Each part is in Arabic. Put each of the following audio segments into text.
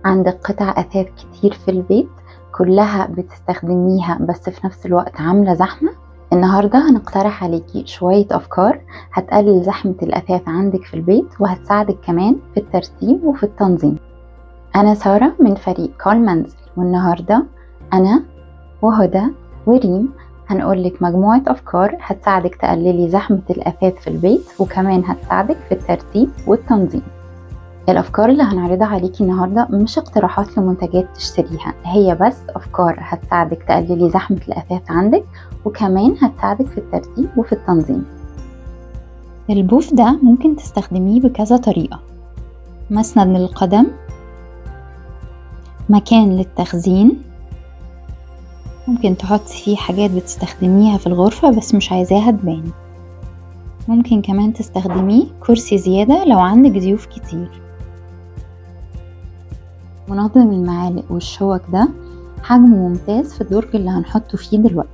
عندك قطع أثاث كتير في البيت كلها بتستخدميها بس في نفس الوقت عاملة زحمة. النهاردة هنقترح عليكي شوية أفكار هتقلل زحمة الأثاث عندك في البيت وهتساعدك كمان في الترتيب وفي التنظيم. أنا سارة من فريق كار منزل، والنهاردة أنا وهدى وريم هنقولك مجموعة أفكار هتساعدك تقللي زحمة الأثاث في البيت وكمان هتساعدك في الترتيب والتنظيم. الأفكار اللي هنعرضها عليكي النهاردة مش اقتراحات لمنتجات تشتريها، هي بس أفكار هتساعدك تقللي زحمة الأثاث عندك وكمان هتساعدك في الترتيب وفي التنظيم. البوف ده ممكن تستخدميه بكذا طريقة: مسند للقدم، مكان للتخزين، ممكن تحطي فيه حاجات بتستخدميها في الغرفة بس مش عايزاها تبان، ممكن كمان تستخدميه كرسي زيادة لو عندك ضيوف كتير. منظم المعالق والشوك ده حجمه ممتاز في الدرج اللي هنحطه فيه دلوقتي.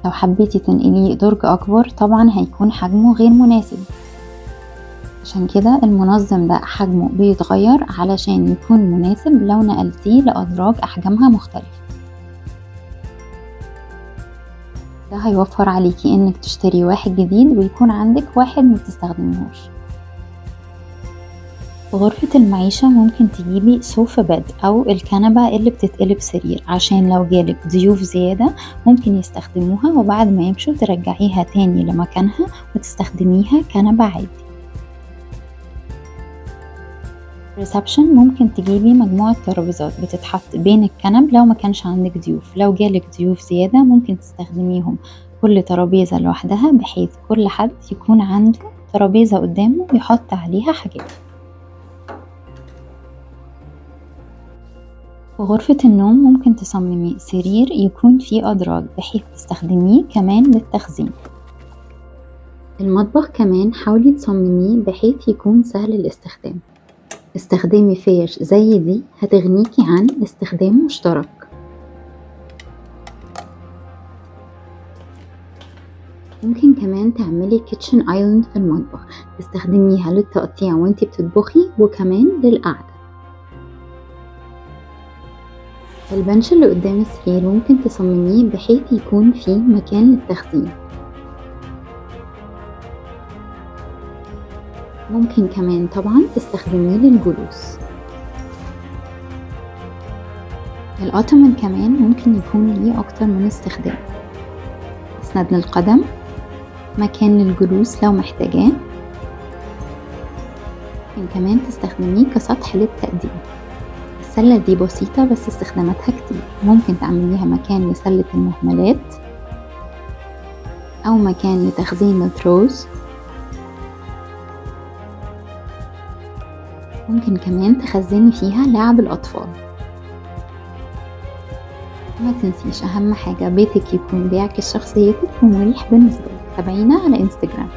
لو حبيتي تنقليه درج أكبر طبعا هيكون حجمه غير مناسب، عشان كده المنظم ده حجمه بيتغير علشان يكون مناسب لو نقلتيه لأدراج أحجامها مختلفة. ده هيوفر عليكي انك تشتري واحد جديد ويكون عندك واحد متستخدميهوش. في غرفة المعيشة ممكن تجيبي سوفا بيد أو الكنبة اللي بتتقلب سرير، عشان لو جالك ضيوف زيادة ممكن يستخدموها وبعد ما يمشوا ترجعيها تاني لمكانها وتستخدميها كنبة عادي. ريسبشن ممكن تجيبي مجموعة ترابيزات بتتحط بين الكنب لو ما كانش عندك ضيوف، لو جالك ضيوف زيادة ممكن تستخدميهم كل ترابيزة لوحدها بحيث كل حد يكون عنده ترابيزة قدامه يحط عليها حاجات. في غرفة النوم ممكن تصممي سرير يكون فيه أدراج بحيث تستخدميه كمان للتخزين. المطبخ كمان حاولي تصمميه بحيث يكون سهل الاستخدام. استخدامي فيش زي دي هتغنيكي عن استخدام مشترك. ممكن كمان تعملي كيتشن ايلاند في المطبخ تستخدميها للتقطيع وانتي بتطبخي وكمان للقعدة. البنش اللي قدام السرير ممكن تصمميه بحيث يكون فيه مكان للتخزين. ممكن كمان طبعا تستخدميه للجلوس. الأطمن كمان ممكن يكون ليه أكتر من استخدام: مسند للقدم، مكان للجلوس لو محتاجاه، ممكن كمان تستخدميه كسطح للتقديم. السلة دي بسيطة بس استخداماتها كتير، ممكن تعمليها مكان لسلة المهملات أو مكان لتخزين التروز. ممكن كمان تخزني فيها لعب الأطفال. ما تنسيش أهم حاجة بيتك يكون بيعكس شخصيتك ومريح بالنسبة لك. تابعينا على انستجرام.